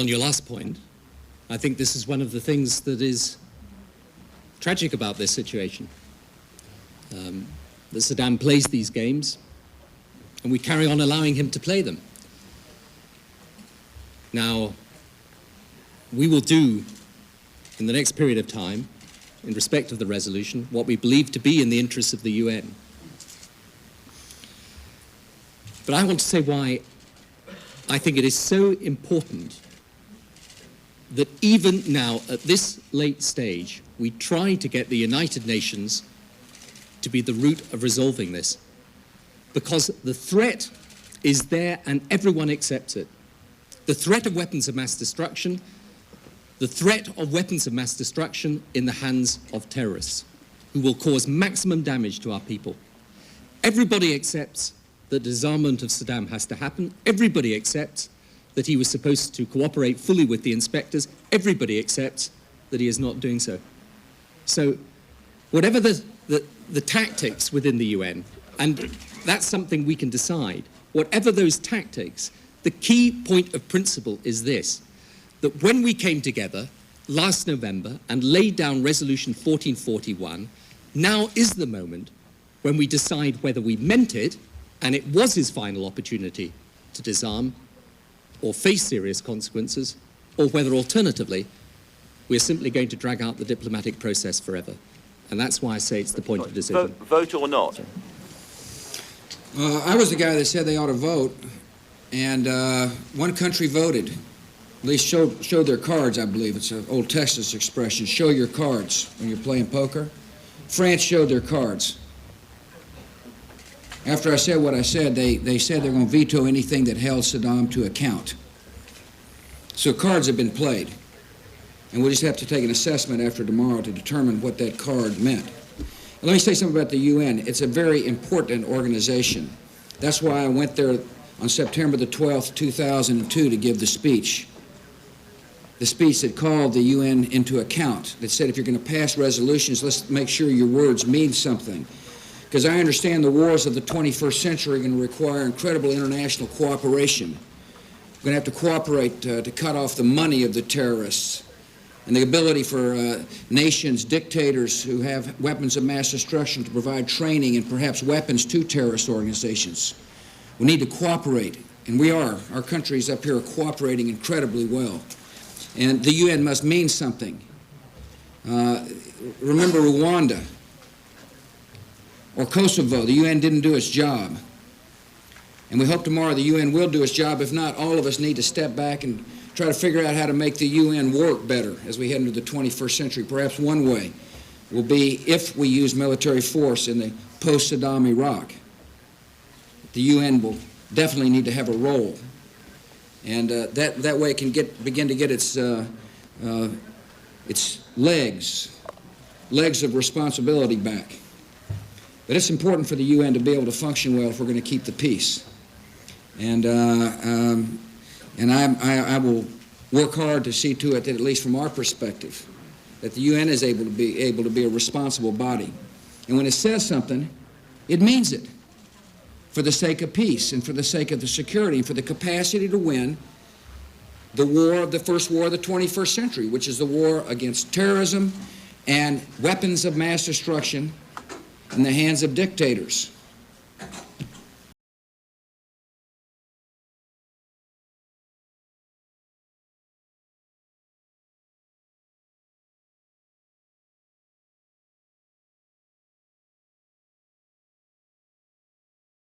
On your last point, I think this is one of the things that is tragic about this situation. That Saddam plays these games, and we carry on allowing him to play them. Now, we will do, in the next period of time, in respect of the resolution, what we believe to be in the interests of the UN. But I want to say why I think it is so important that even now, at this late stage, we try to get the United Nations to be the root of resolving this. Because the threat is there and everyone accepts it. The threat of weapons of mass destruction, the threat of weapons of mass destruction in the hands of terrorists who will cause maximum damage to our people. Everybody accepts that disarmament of Saddam has to happen. Everybody accepts that he was supposed to cooperate fully with the inspectors. Everybody accepts that he is not doing so. So whatever the tactics within the UN, and that's something we can decide, whatever those tactics, the key point of principle is this, that when we came together last November and laid down Resolution 1441, now is the moment when we decide whether we meant it, and it was his final opportunity to disarm, or face serious consequences, or whether alternatively we're simply going to drag out the diplomatic process forever. And that's why I say it's the point of decision. Vote or not? I was the guy that said they ought to vote, and one country voted. At least showed their cards, I believe. It's an old Texas expression, show your cards when you're playing poker. France showed their cards. After I said what I said, they said they're going to veto anything that held Saddam to account. So cards have been played. And we'll just have to take an assessment after tomorrow to determine what that card meant. And let me say something about the UN. It's a very important organization. That's why I went there on September the 12th, 2002 to give the speech. The speech that called the UN into account, that said if you're going to pass resolutions, let's make sure your words mean something. Because I understand the wars of the 21st century are going to require incredible international cooperation. We're going to have to cooperate to cut off the money of the terrorists and the ability for nations, dictators who have weapons of mass destruction to provide training and perhaps weapons to terrorist organizations. We need to cooperate, and we are. Our countries up here are cooperating incredibly well. And the UN must mean something. Remember Rwanda or Kosovo. The UN didn't do its job. And we hope tomorrow the UN will do its job. If not, all of us need to step back and try to figure out how to make the UN work better as we head into the 21st century. Perhaps one way will be if we use military force in the post-Saddam Iraq. The UN will definitely need to have a role. And that way it can begin to get its legs of responsibility back. But it's important for the UN to be able to function well if we're going to keep the peace. And I will work hard to see to it that, at least from our perspective, that the UN is able to be a responsible body. And when it says something, it means it, for the sake of peace and for the sake of the security and for the capacity to win the first war of the 21st century, which is the war against terrorism and weapons of mass destruction in the hands of dictators.